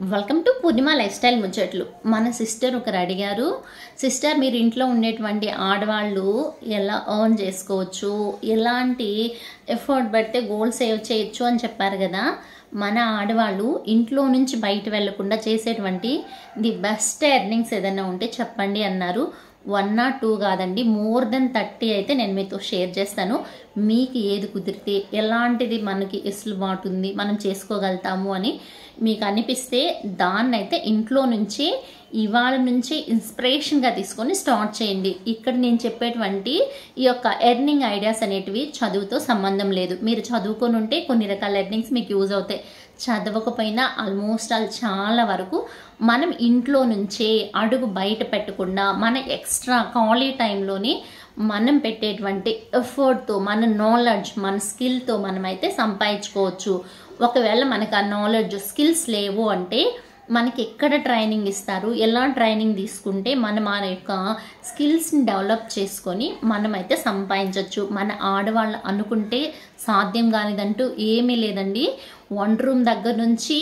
Welcome to Purnima life style ముచ్చట్లు. మన sister ఒకరు అడిగారు, సిస్టర్ మీరు ఇంట్లో ఉండేటువంటి ఆడవాళ్ళు ఎలా ఎర్న్ చేసుకోవచ్చు, ఎలాంటి ఎఫర్ట్ పెడితే గోల్ సేవ్ చేయొచ్చు అని చెప్పారు కదా. మన ఆడవాళ్ళు ఇంట్లో నుంచి బయట వెళ్లకుండా చేసేటువంటి ది బెస్ట్ ఎర్నింగ్స్ ఏదైనా ఉంటే చెప్పండి అన్నారు. 1 or 2 కాదండి, మోర్ దెన్ 30 అయితే నేను మీతో షేర్ చేస్తాను. మీకు ఏది కుదిరితే, ఎలాంటిది మనకి వెసులుబాటు ఉంది, మనం చేసుకోగలుగుతాము అని మీకు అనిపిస్తే దాన్నైతే ఇంట్లో నుంచి ఇవాళ నుంచి ఇన్స్పిరేషన్గా తీసుకొని స్టార్ట్ చేయండి. ఇక్కడ నేను చెప్పేటువంటి ఈ యొక్క ఎర్నింగ్ ఐడియాస్ అనేటివి చదువుతో సంబంధం లేదు. మీరు చదువుకొని ఉంటే కొన్ని రకాల ఎర్నింగ్స్ మీకు యూజ్ అవుతాయి. చదవకపోయినా ఆల్మోస్ట్ చాలా వరకు మనం ఇంట్లో నుంచే అడుగు బయట పెట్టకుండా మన ఎక్స్ట్రా ఖాళీ టైంలోని మనం పెట్టేటువంటి ఎఫర్ట్తో, మన నాలెడ్జ్, మన స్కిల్తో మనమైతే సంపాదించుకోవచ్చు. ఒకవేళ మనకు ఆ నాలెడ్జ్, స్కిల్స్ లేవు అంటే మనకి ఎక్కడ ట్రైనింగ్ ఇస్తారు, ఎలా ట్రైనింగ్ తీసుకుంటే మనం మన యొక్క స్కిల్స్ని డెవలప్ చేసుకొని మనమైతే సంపాదించవచ్చు. మన ఆడవాళ్ళు అనుకుంటే సాధ్యం కానిదంటూ ఏమీ లేదండి. వన్ రూమ్ దగ్గర నుంచి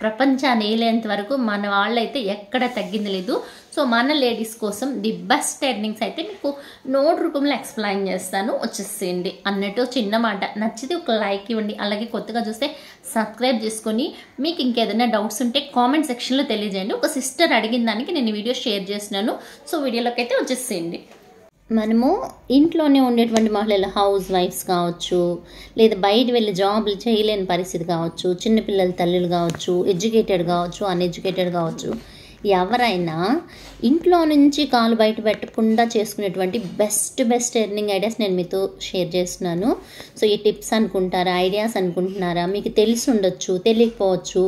ప్రపంచాన్ని ఏలేంత వరకు మన వాళ్ళైతే ఎక్కడ తగ్గింది లేదు. సో మన లేడీస్ కోసం ది బెస్ట్ ఎర్నింగ్స్ అయితే మీకు నోట్ రూపంలో ఎక్స్ప్లెయిన్ చేస్తాను, వచ్చేసేయండి అన్నట్టు చిన్న మాట. నచ్చితే ఒక లైక్ ఇవ్వండి, అలాగే కొత్తగా చూస్తే సబ్స్క్రైబ్ చేసుకొని మీకు ఇంకేదైనా డౌట్స్ ఉంటే కామెంట్ సెక్షన్లో తెలియజేయండి. ఒక సిస్టర్ అడిగిన దానికి నేను వీడియో షేర్ చేస్తున్నాను. సో వీడియోలోకి అయితే వచ్చేసేయండి. మనము ఇంట్లోనే ఉండేటువంటి మహిళలు, హౌస్ వైఫ్స్ కావచ్చు, లేదా బయట వెళ్ళి జాబులు చేయలేని పరిస్థితి కావచ్చు, చిన్నపిల్లల తల్లులు కావచ్చు, ఎడ్యుకేటెడ్ కావచ్చు, అన్ఎడ్యుకేటెడ్ కావచ్చు, ఎవరైనా ఇంట్లో నుంచి కాలు బయట పెట్టకుండా చేసుకునేటువంటి బెస్ట్ ఎర్నింగ్ ఐడియాస్ నేను మీతో షేర్ చేస్తున్నాను. సో ఈ టిప్స్ అనుకుంటారా, ఐడియాస్ అనుకుంటున్నారా, మీకు తెలిసి ఉండొచ్చు, తెలియకపోవచ్చు.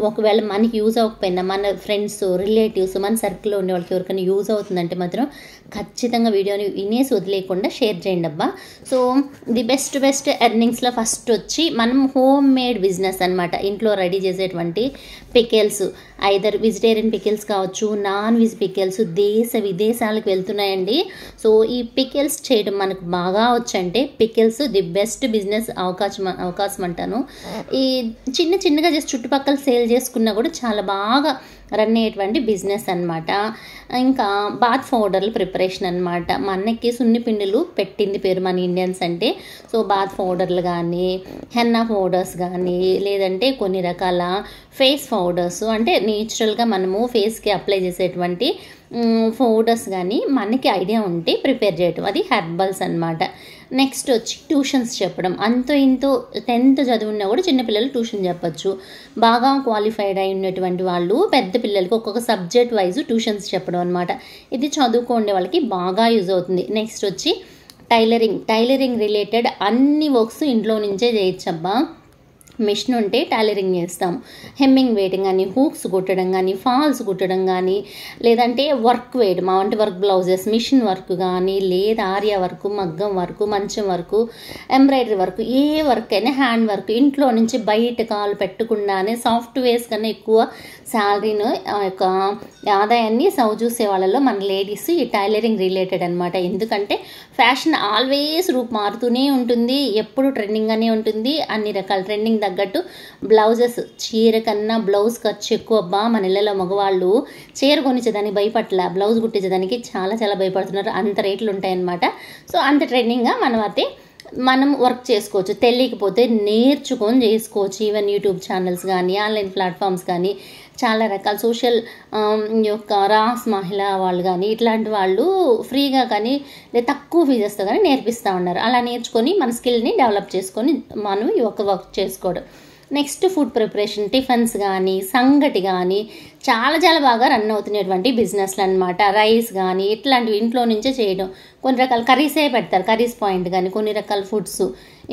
ఒకవేళ మనకి యూజ్ అవ్వకపోయినా మన ఫ్రెండ్స్, రిలేటివ్స్, మన సర్కిల్లో ఉండే వాళ్ళకి ఎవరికైనా యూజ్ అవుతుందంటే మాత్రం ఖచ్చితంగా వీడియోని వినేసి వదిలేయకుండా షేర్ చేయండి అబ్బా. సో ది బెస్ట్ ఎర్నింగ్స్లో ఫస్ట్ వచ్చి మనం హోమ్ మేడ్ బిజినెస్ అనమాట. ఇంట్లో రెడీ చేసేటువంటి పికిల్స్, ఐదర్ వెజిటేరియన్ పికిల్స్ కావచ్చు, నాన్ వెజ్ పికిల్స్ దేశ విదేశాలకు వెళ్తున్నాయండి. సో ఈ పికిల్స్ చేయడం మనకు బాగా వచ్చంటే పికిల్స్ ది బెస్ట్ బిజినెస్ అవకాశం అంటాను. ఈ చిన్నగా జస్ట్ చుట్టుపక్కల సేల్ చేసుకున్నా కూడా చాలా బాగా రన్ అయ్యేటువంటి బిజినెస్ అనమాట. ఇంకా బాత్ పౌడర్ల ప్రిపరేషన్ అనమాట. మనకి సున్ని పిండిలు పెట్టింది పేరు మన ఇండియన్స్ అంటే. సో బాత్ పౌడర్లు కానీ, హెన్నా పౌడర్స్ కానీ, లేదంటే కొన్ని రకాల ఫేస్ పౌడర్స్ అంటే నేచురల్గా మనము ఫేస్కి అప్లై చేసేటువంటి పౌడర్స్ కానీ మనకి ఐడియా ఉంటే ప్రిపేర్ చేయటం, అది హెర్బల్స్ అనమాట. నెక్స్ట్ వచ్చి ట్యూషన్స్ చెప్పడం. అంతో ఇంతో 10th చదువున్నా కూడా చిన్నపిల్లలు ట్యూషన్ చెప్పచ్చు. బాగా క్వాలిఫైడ్ అయి ఉన్నటువంటి వాళ్ళు పెద్ద పిల్లలకి ఒక్కొక్క సబ్జెక్ట్ వైజ్ ట్యూషన్స్ చెప్పడం అనమాట. ఇది చదువుకోండే వాళ్ళకి బాగా యూజ్ అవుతుంది. నెక్స్ట్ వచ్చి టైలరింగ్ రిలేటెడ్ అన్ని వర్క్స్ ఇంట్లో నుంచే చేయొచ్చబ్బా. మిషన్ ఉంటే టైలరింగ్ చేస్తాం. హెమ్మింగ్ వేయడం కానీ, హూక్స్ కుట్టడం కానీ, ఫాల్స్ కుట్టడం కానీ, లేదంటే వర్క్ వేయడం అంటే వర్క్ బ్లౌజెస్, మిషన్ వర్క్ కానీ, లేదా ఆర్యా వర్క్, మగ్గం వర్క్, మంచం వర్క్, ఎంబ్రాయిడరీ వర్క్, ఏ వర్క్ అయినా హ్యాండ్ వర్క్ ఇంట్లో నుంచి బయట కాలు పెట్టకుండానే సాఫ్ట్వేర్స్ కన్నా ఎక్కువ శాలరీను యొక్క ఆదాయాన్ని చూసే వాళ్ళలో మన లేడీస్ ఈ టైలరింగ్ రిలేటెడ్ అనమాట. ఎందుకంటే ఫ్యాషన్ ఆల్వేస్ రూపు మారుతూనే ఉంటుంది, ఎప్పుడు ట్రెండింగ్గానే ఉంటుంది. అన్ని రకాల ట్రెండింగ్ తగ్గట్టు బ్లౌజెస్, చీర కన్నా బ్లౌజ్ ఖర్చు ఎక్కువ అబ్బా. మన ఇళ్ళలో మగవాళ్ళు చీర కొనిచ్చేదానికి భయపట్ల, బ్లౌజ్ కుట్టించేదానికి చాలా భయపడుతున్నారు. అంత రేట్లు ఉంటాయన్నమాట. సో అంత ట్రెండింగ్గా మనం వర్క్ చేసుకోవచ్చు. తెలియకపోతే నేర్చుకొని చేసుకోవచ్చు. ఈవెన్ యూట్యూబ్ ఛానల్స్ కానీ, ఆన్లైన్ ప్లాట్ఫామ్స్ కానీ, చాలా రకాల సోషల్ యొక్క రాస్ మహిళ వాళ్ళు కానీ ఇట్లాంటి వాళ్ళు ఫ్రీగా కానీ లేదా తక్కువ ఫీజెస్తో కానీ నేర్పిస్తూ ఉన్నారు. అలా నేర్చుకొని మన స్కిల్ని డెవలప్ చేసుకొని మనం ఈ ఒక వర్క్ చేసుకోవడం. నెక్స్ట్ ఫుడ్ ప్రిపరేషన్, టిఫిన్స్ కానీ, సంగటి కానీ చాలా బాగా రన్ అవుతున్నటువంటి బిజినెస్లు అనమాట. రైస్ కానీ ఇట్లాంటివి ఇంట్లో నుంచే చేయడం. కొన్ని రకాల కర్రీసే పెడతారు, కర్రీస్ పాయింట్ కానీ, కొన్ని రకాల ఫుడ్స్.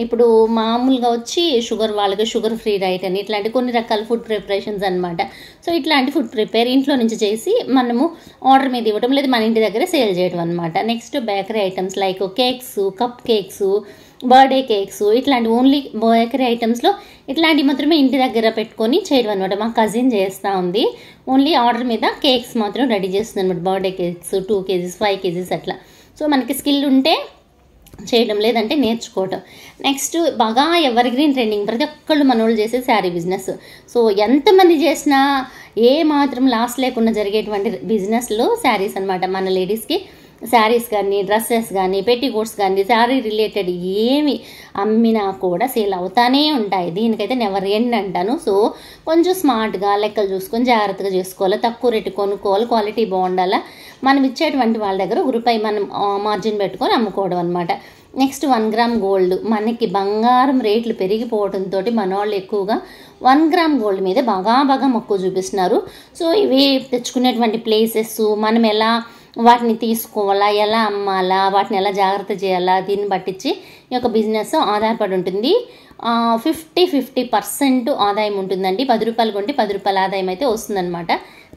ఇప్పుడు మామూలుగా వచ్చి షుగర్ వాళ్ళకి షుగర్ ఫ్రీ డైట్ అని ఇట్లాంటి కొన్ని రకాల ఫుడ్ ప్రిపరేషన్స్ అనమాట. సో ఇట్లాంటి ఫుడ్ ప్రిపేర్ ఇంట్లో నుంచి చేసి మనము ఆర్డర్ మీద ఇవ్వడం, లేదా మన ఇంటి దగ్గర సేల్ చేయడం అనమాట. Next bakery items like cakes, cup cakes, birthday cakes, ఇట్లాంటి ఓన్లీ బేకరీ ఐటమ్స్లో ఇట్లాంటివి మాత్రమే ఇంటి దగ్గర పెట్టుకొని చేయడం అనమాట. మా కజిన్ చేస్తూ ఉంది. ఓన్లీ ఆర్డర్ మీద కేక్స్ మాత్రం రెడీ చేస్తుంది అనమాట. బర్త్డే కేక్స్ 2 kgs, 5 kgs అట్లా. సో మనకి స్కిల్ ఉంటే చేయడం, లేదంటే నేర్చుకోవడం. నెక్స్ట్ బాగా ఎవర్ గ్రీన్ ట్రెండింగ్, ప్రతి ఒక్కళ్ళు మనోళ్ళు చేసే శారీ బిజినెస్. సో ఎంతమంది చేసినా ఏ మాత్రం లాస్ లేకుండా జరిగేటువంటి బిజినెస్లో శారీస్ అనమాట. మన లేడీస్కి శారీస్ కానీ, డ్రెస్సెస్ కానీ, పెట్టికోట్స్ కానీ, శారీ రిలేటెడ్ ఏమి అమ్మినా కూడా సేల్ అవుతానే ఉంటాయి. దీనికైతే నెవర్ ఎండ్ అంటాను. సో కొంచెం స్మార్ట్గా లెక్కలు చూసుకొని జాగ్రత్తగా చేసుకోవాలి, తక్కువ రేటు కొనుక్కోవాలి, క్వాలిటీ బాగుండాలా. మనం ఇచ్చేటువంటి వాళ్ళ దగ్గర రూపాయి మనం మార్జిన్ పెట్టుకొని అమ్ముకోవడం అనమాట. Next 1 gram gold. మనకి బంగారం రేట్లు పెరిగిపోవడంతో మన వాళ్ళు ఎక్కువగా 1 గ్రామ్ గోల్డ్ మీద బాగా మక్కువ చూపిస్తున్నారు. సో ఇవి తెచ్చుకునేటువంటి ప్లేసెస్, మనం ఎలా వాటిని తీసుకోవాలా, ఎలా అమ్మాలా, వాటిని ఎలా జాగ్రత్త చేయాలా, దీన్ని బట్టించి ఈ యొక్క బిజినెస్ ఆధారపడి ఉంటుంది. 50% ఆదాయం ఉంటుందండి. 10 రూపాయలు కొంటే 10 రూపాయల ఆదాయం అయితే వస్తుందన్నమాట.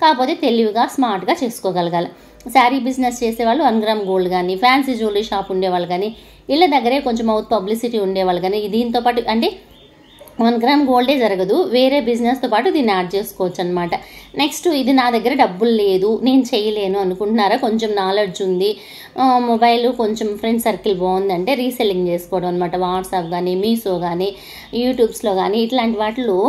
కాకపోతే తెలివిగా స్మార్ట్గా చేసుకోగలగాలి. శారీ బిజినెస్ చేసేవాళ్ళు 1 గ్రామ్ గోల్డ్ కానీ, ఫ్యాన్సీ జ్యువెలరీ షాప్ ఉండేవాళ్ళు కానీ, ఇళ్ళ దగ్గరే కొంచెం మౌత్ పబ్లిసిటీ ఉండేవాళ్ళు కానీ, దీంతో పాటు అంటే 1 గ్రామ్ గోల్డే జరగదు, వేరే బిజినెస్తో పాటు దీన్ని యాడ్ చేసుకోవచ్చు అనమాట. నెక్స్ట్ ఇది నా దగ్గర డబ్బులు లేదు, నేను చేయలేను అనుకుంటున్నారా, కొంచెం నాలెడ్జ్ ఉంది, మొబైల్ కొంచెం ఫ్రెండ్ సర్కిల్ బాగుందంటే రీసెల్లింగ్ చేసుకోవడం అనమాట. వాట్సాప్ కానీ, మీషో కానీ, యూట్యూబ్స్లో కానీ ఇట్లాంటి వాటిలో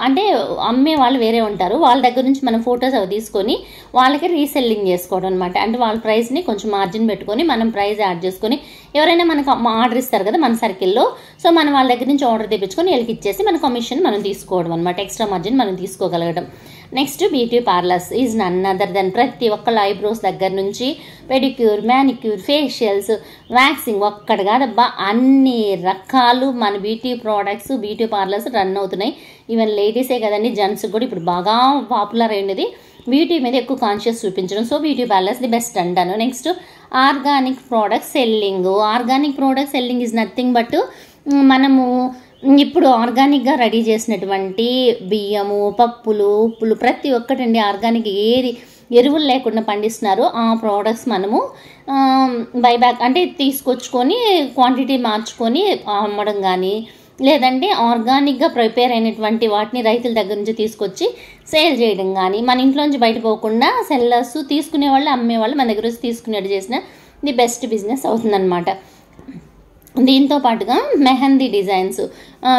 అంటే అమ్మే వాళ్ళు వేరే ఉంటారు. వాళ్ళ దగ్గర నుంచి మనం ఫొటోస్ అవి తీసుకొని వాళ్ళకి రీసెల్లింగ్ చేసుకోవడం అనమాట. అంటే వాళ్ళ ప్రైస్ని కొంచెం మార్జిన్ పెట్టుకొని మనం ప్రైస్ యాడ్ చేసుకొని, ఎవరైనా మనకు ఆర్డర్ ఇస్తారు కదా మన సర్కిల్లో, సో మనం వాళ్ళ దగ్గర నుంచి ఆర్డర్ తెప్పించుకొని వీళ్ళకి ఇచ్చేసి మన కమిషన్ మనం తీసుకోవడం అనమాట. ఎక్స్ట్రా మార్జిన్ మనం తీసుకోగలగడం. Next beauty parlours is none other than ప్రతి ఒక్కళ్ళ ఐబ్రోస్ దగ్గర నుంచి పెడిక్యూర్, మ్యానిక్యూర్, ఫేషియల్స్, వ్యాక్సింగ్ ఒక్కటి కాదబ్బా అన్ని రకాలు మన beauty products, beauty parlours run అవుతున్నాయి. ఈవెన్ లేడీసే కదండి, జెంట్స్ కూడా ఇప్పుడు బాగా పాపులర్ అయినది బ్యూటీ మీద ఎక్కువ కాన్షియస్ చూపించడం. So beauty parlours the best అంటాను. Next organic products selling. Organic products selling is nothing but మనము ఇప్పుడు ఆర్గానిక్గా రెడీ చేసినటువంటి బియ్యము, పప్పులు, ఉప్పులు ప్రతి ఒక్కటండి ఆర్గానిక్, ఏది ఎరువులు లేకుండా పండిస్తున్నారు ఆ ప్రోడక్ట్స్ మనము బైబ్యాక్ అంటే తీసుకొచ్చుకొని క్వాంటిటీ మార్చుకొని అమ్మడం కానీ, లేదంటే ఆర్గానిక్గా ప్రిపేర్ అయినటువంటి వాటిని రైతుల దగ్గర నుంచి తీసుకొచ్చి సేల్ చేయడం కానీ, మన ఇంట్లోంచి బయట పోకుండా సెల్లర్స్ తీసుకునే వాళ్ళు, అమ్మేవాళ్ళు మన దగ్గర వచ్చి తీసుకునేట్టు చేసిన ది బెస్ట్ బిజినెస్ అవుతుందన్నమాట. దీంతో పాటుగా mehndi designs,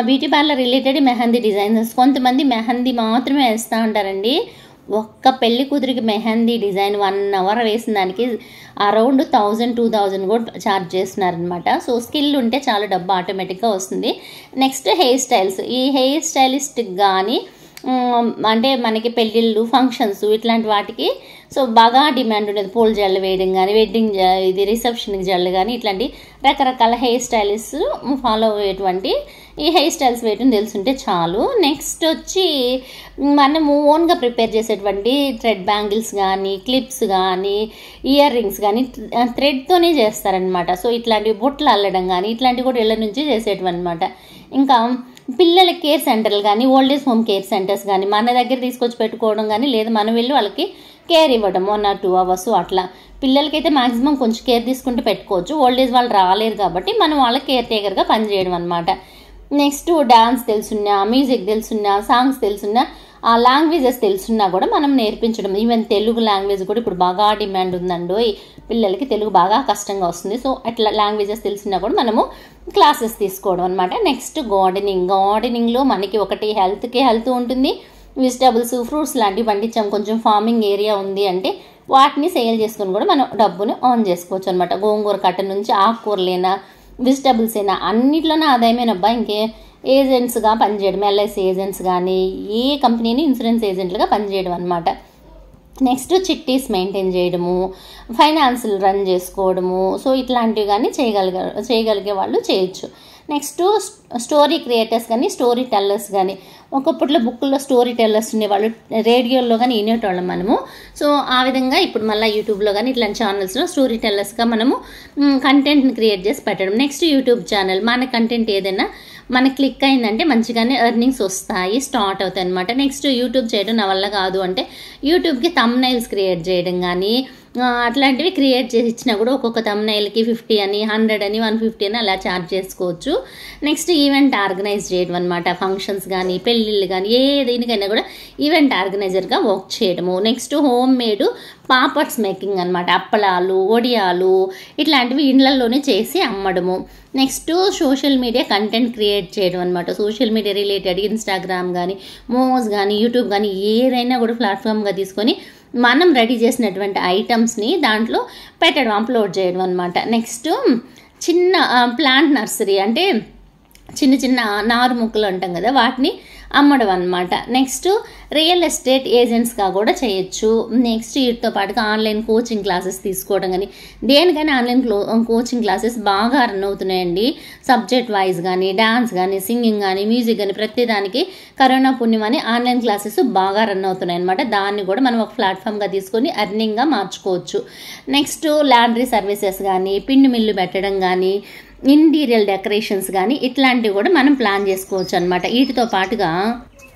beauty parlour related mehndi designs. కొంతమంది మెహందీ మాత్రమే వేస్తూ ఉంటారండి. ఒక్క పెళ్లి కూతురికి మెహందీ డిజైన్ 1 అవర్ వేసిన దానికి అరౌండ్ 1000-2000 కూడా ఛార్జ్ చేస్తున్నారనమాట. సో స్కిల్ ఉంటే చాలా డబ్బు ఆటోమేటిక్గా వస్తుంది. Next hair styles. ఈ హెయిర్ స్టైలిస్ట్కి కానీ అంటే మనకి పెళ్ళిళ్ళు, ఫంక్షన్స్ ఇట్లాంటి వాటికి సో బాగా డిమాండ్ ఉండేది. పూల జల్లు వేయడం కానీ, వెడ్డింగ్ ఇది రిసెప్షన్కి జల్లు కానీ, ఇట్లాంటి రకరకాల హెయిర్ స్టైలిస్ట్ ఫాలో అయ్యేటువంటి ఈ హెయిర్ స్టైల్స్ వేయడం తెలుసుంటే చాలు. నెక్స్ట్ వచ్చి మనము ఓన్గా ప్రిపేర్ చేసేటువంటి థ్రెడ్ బ్యాంగిల్స్ కానీ, క్లిప్స్ కానీ, ఇయర్ రింగ్స్ కానీ థ్రెడ్తోనే చేస్తారనమాట. సో ఇట్లాంటివి బొట్లు అల్లడం కానీ ఇట్లాంటివి కూడా ఇళ్ళ నుంచి చేసేటివి అనమాట. ఇంకా పిల్లల కేర్ సెంటర్లు కానీ, old age home care centres కానీ మన దగ్గర తీసుకొచ్చి పెట్టుకోవడం కానీ, లేదా మనం వెళ్ళి వాళ్ళకి కేర్ ఇవ్వడం 1 or 2 hours అట్లా. పిల్లలకైతే మాక్సిమం కొంచెం కేర్ తీసుకుంటే పెట్టుకోవచ్చు, ఓల్డ్ ఏజ్ వాళ్ళు రాలేరు కాబట్టి మనం వాళ్ళకి కేర్ టేకర్గా పనిచేయడం అనమాట. నెక్స్ట్ డాన్స్ తెలుసున్నా, మ్యూజిక్ తెలుసున్నా, సాంగ్స్ తెలుసున్నా, ఆ లాంగ్వేజెస్ తెలుసున్నా కూడా మనం నేర్పించడం. ఈవెన్ తెలుగు లాంగ్వేజ్ కూడా ఇప్పుడు బాగా డిమాండ్ ఉందండి. పిల్లలకి తెలుగు బాగా కష్టంగా వస్తుంది. సో అట్లా లాంగ్వేజెస్ తెలిసినా కూడా మనము క్లాసెస్ తీసుకోవడం అనమాట. Next gardening. గార్డెనింగ్లో మనకి ఒకటి హెల్త్కి హెల్త్ ఉంటుంది, వెజిటబుల్స్, ఫ్రూట్స్ లాంటివి పండించాం, కొంచెం ఫార్మింగ్ ఏరియా ఉంది అంటే వాటిని సేల్ చేసుకొని కూడా మనం డబ్బుని ఆన్ చేసుకోవచ్చు అనమాట. గోంగూర కట్ట నుంచి ఆకుకూరలైనా, వెజిటబుల్స్ అయినా అన్నిట్లోనే ఆదాయమేనబ్బా. ఇంకే ఏజెంట్స్గా పనిచేయడం, ఎల్ఐసి ఏజెంట్స్ కానీ, ఏ కంపెనీని ఇన్సూరెన్స్ ఏజెంట్లుగా పనిచేయడం అనమాట. నెక్స్ట్ చిట్టీస్ మెయింటైన్ చేయడము, ఫైనాన్స్లు రన్ చేసుకోవడము. సో ఇట్లాంటివి కానీ చేయగలిగే వాళ్ళు చేయొచ్చు. నెక్స్ట్ స్టోరీ క్రియేటర్స్ కానీ, స్టోరీ టెల్లర్స్ కానీ. ఒకప్పట్లో బుక్కుల్లో స్టోరీ టెల్లర్స్ ఉండేవాళ్ళు, రేడియోలో కానీ వినేటోళ్ళం మనము. సో ఆ విధంగా ఇప్పుడు మళ్ళీ యూట్యూబ్లో కానీ ఇట్లాంటి ఛానల్స్లో స్టోరీ టెల్లర్స్గా మనము కంటెంట్ని క్రియేట్ చేసి పెట్టడం. Next YouTube channel. మన కంటెంట్ ఏదైనా మనకి క్లిక్ అయిందంటే మంచిగానే ఎర్నింగ్స్ వస్తాయి, స్టార్ట్ అవుతాయి అనమాట. నెక్స్ట్ యూట్యూబ్ చేయడం నా వల్ల కాదు అంటే యూట్యూబ్కి థంబ్నైల్స్ క్రియేట్ చేయడం కానీ, అట్లాంటివి క్రియేట్ చేసి ఇచ్చినా కూడా ఒక్కొక్క థంబ్నెయిల్కి 50 అని 100 అని 150 అని అలా ఛార్జ్ చేసుకోవచ్చు. నెక్స్ట్ ఈవెంట్ ఆర్గనైజ్ చేయడం అనమాట. ఫంక్షన్స్ కానీ పెళ్ళిళ్ళు కానీ ఏ దేనికైనా కూడా ఈవెంట్ ఆర్గనైజర్గా వర్క్ చేయడము. Next home made papads making అనమాట. అప్పలాలు, వడియాలు ఇట్లాంటివి ఇళ్లలోనే చేసి అమ్మడము. Next social media content create చేయడం అనమాట. సోషల్ మీడియా రిలేటెడ్ ఇన్స్టాగ్రామ్ కానీ, మోమోస్ కానీ, యూట్యూబ్ కానీ ఏదైనా కూడా ప్లాట్ఫామ్గా తీసుకొని మనం రెడీ చేసినటువంటి ఐటమ్స్ని దాంట్లో పెట్టడం, అప్లోడ్ చేయడం అనమాట. నెక్స్ట్ చిన్న ప్లాంట్ నర్సరీ అంటే చిన్న చిన్న నారు ముక్కలు అంటాం కదా, వాటిని అమ్మడం అనమాట. నెక్స్ట్ రియల్ ఎస్టేట్ ఏజెంట్స్గా కూడా చేయొచ్చు. నెక్స్ట్ వీటితో పాటుగా ఆన్లైన్ కోచింగ్ క్లాసెస్ తీసుకోవడం కానీ, దేనికైనా ఆన్లైన్ కోచింగ్ క్లాసెస్ బాగా రన్ అవుతున్నాయండి. సబ్జెక్ట్ వైజ్ కానీ, డాన్స్ కానీ, సింగింగ్ కానీ, మ్యూజిక్ కానీ, ప్రతిదానికి కరోనా పుణ్యం అని ఆన్లైన్ క్లాసెస్ బాగా రన్ అవుతున్నాయి అనమాట. దాన్ని కూడా మనం ఒక ప్లాట్ఫామ్గా తీసుకొని ఎర్నింగ్గా మార్చుకోవచ్చు. నెక్స్ట్ లాండ్రీ సర్వీసెస్ కానీ, పిండి మిల్లు పెట్టడం కానీ, ఇంటీరియర్ డెకరేషన్స్ కానీ ఇట్లాంటివి కూడా మనం ప్లాన్ చేసుకోవచ్చు అనమాట. వీటితో పాటుగా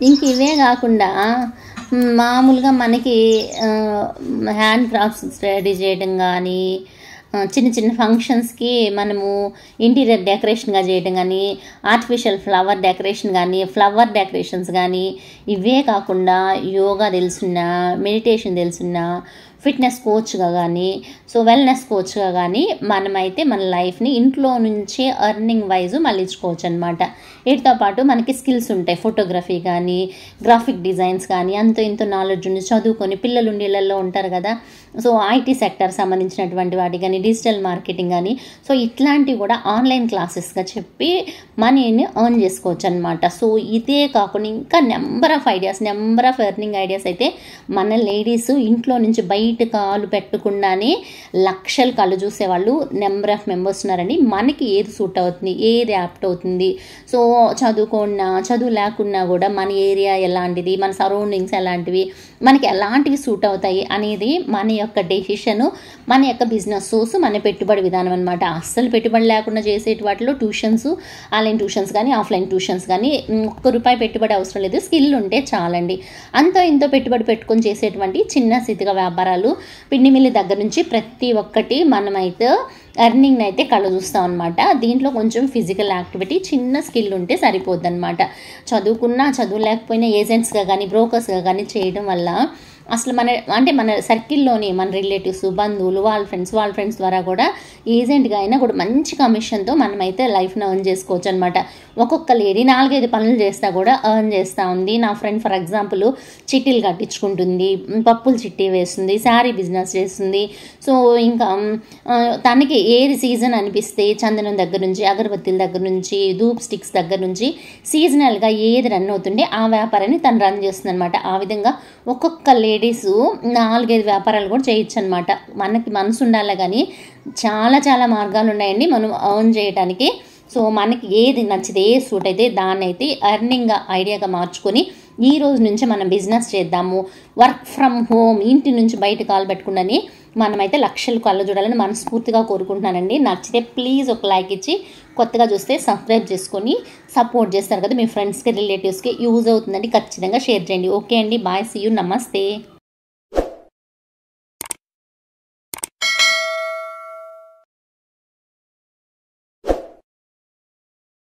ఇంక ఇవే కాకుండా మామూలుగా మనకి హ్యాండ్ క్రాఫ్ట్స్ రెడీ చేయడం కానీ, చిన్న చిన్న ఫంక్షన్స్కి మనము ఇంటీరియర్ డెకరేషన్గా చేయడం కానీ, ఆర్టిఫిషియల్ ఫ్లవర్ డెకరేషన్ కానీ, ఫ్లవర్ డెకరేషన్స్ కానీ, ఇవే కాకుండా యోగా తెలుసున్నా, మెడిటేషన్ తెలుసున్నా, ఫిట్నెస్ కోచ్గా కానీ, సో వెల్నెస్ కోచ్గా కానీ మనమైతే మన లైఫ్ని ఇంట్లో నుంచి ఎర్నింగ్ వైజ్ మళ్ళించుకోవచ్చు అనమాట. వీటితో పాటు మనకి స్కిల్స్ ఉంటాయి. ఫోటోగ్రఫీ కానీ, గ్రాఫిక్ డిజైన్స్ కానీ, అంతో ఇంతో నాలెడ్జ్ ఉంది, చదువుకొని పిల్లలు ఉండేళ్ళల్లో ఉంటారు కదా, సో ఐటీ సెక్టర్ సంబంధించినటువంటి వాటి కానీ, డిజిటల్ మార్కెటింగ్ కానీ, సో ఇట్లాంటివి కూడా ఆన్లైన్ క్లాసెస్గా చెప్పి మనీని ఎర్న్ చేసుకోవచ్చు అనమాట. సో ఇదే కాకుండా ఇంకా నెంబర్ ఆఫ్ ఎర్నింగ్ ఐడియాస్ అయితే మన లేడీస్ ఇంట్లో నుంచి బయట కాలు పెట్టకుండానే లక్షలు కళ్ళు చూసేవాళ్ళు నెంబర్ ఆఫ్ మెంబర్స్ ఉన్నారండి. మనకి ఏది సూట్ అవుతుంది, ఏది యాప్ట్ అవుతుంది, సో చదువు లేకున్నా కూడా మన ఏరియా ఎలాంటిది, మన సరౌండింగ్స్ ఎలాంటివి, మనకి ఎలాంటివి సూట్ అవుతాయి అనేది మన యొక్క డెసిషను, మన యొక్క బిజినెస్ సోర్స్, మన పెట్టుబడి విధానం అనమాట. అస్సలు పెట్టుబడి లేకుండా చేసేటి వాటిలో ట్యూషన్స్, ఆన్లైన్ ట్యూషన్స్ కానీ, ఆఫ్లైన్ ట్యూషన్స్ కానీ, ₹1 పెట్టుబడి అవసరం లేదు, స్కిల్ ఉంటే చాలండి. అంతో ఇంతో పెట్టుబడి పెట్టుకొని చేసేటువంటి చిన్న స్థితిగా వ్యాపారాలు, పిండి మిల్లి దగ్గర నుంచి ప్రతి ఒక్కటి మనమైతే ఎర్నింగ్ అయితే కళ్ళు చూస్తాం అనమాట. దీంట్లో కొంచెం ఫిజికల్ యాక్టివిటీ, చిన్న స్కిల్ ఉంటే సరిపోద్ది అనమాట. చదువు లేకపోయినా ఏజెంట్స్గా కానీ, బ్రోకర్స్గా కానీ చేయడం వల్ల అసలు మన సర్కిల్లోని మన రిలేటివ్స్, బంధువులు, వాళ్ళ ఫ్రెండ్స్ ద్వారా కూడా ఏజెంట్గా అయినా కూడా మంచి కమిషన్తో మనమైతే లైఫ్ను ఎర్న్ చేసుకోవచ్చు అనమాట. ఒక్కొక్క లేడీ 4-5 పనులు చేస్తా కూడా ఎర్న్ చేస్తూ ఉంది. నా ఫ్రెండ్ ఫర్ ఎగ్జాంపుల్ చిట్టీలు కట్టించుకుంటుంది, పప్పులు చిట్టీ వేస్తుంది, శారీ బిజినెస్ చేస్తుంది. సో ఇంకా తనకి ఏది సీజన్ అనిపిస్తే చందనం దగ్గర నుంచి, అగరబత్తీల దగ్గర నుంచి, ధూప్ స్టిక్స్ దగ్గర నుంచి సీజనల్గా ఏది రన్ అవుతుంటే ఆ వ్యాపారాన్ని తను రన్ చేస్తుంది అనమాట. ఆ విధంగా ఒక్కొక్క లేడీస్ 4-5 వ్యాపారాలు కూడా చేయొచ్చు అనమాట. మనకి మనసు ఉండాలి కానీ చాలా చాలా మార్గాలు ఉన్నాయండి మనం ఎర్న్ చేయడానికి. సో మనకి ఏది నచ్చితే, ఏ సూట్ అయితే దాన్ని అయితే ఎర్నింగ్గా ఐడియాగా మార్చుకొని ఈ రోజు నుంచి మనం బిజినెస్ చేద్దాము. వర్క్ ఫ్రమ్ హోమ్, ఇంటి నుంచి బయట కాలు పెట్టుకుండానే మనమైతే లక్షలు కళ్ళు చూడాలని మనస్ఫూర్తిగా కోరుకుంటున్నానండి. నచ్చితే ప్లీజ్ ఒక లైక్ ఇచ్చి, కొత్తగా చూస్తే సబ్స్క్రైబ్ చేసుకొని సపోర్ట్ చేస్తారు కదా, మీ ఫ్రెండ్స్కి, రిలేటివ్స్కి యూజ్ అవుతుందండి. ఖచ్చితంగా షేర్ చేయండి. ఓకే అండి, బాయ్, సీ యూ, నమస్తే.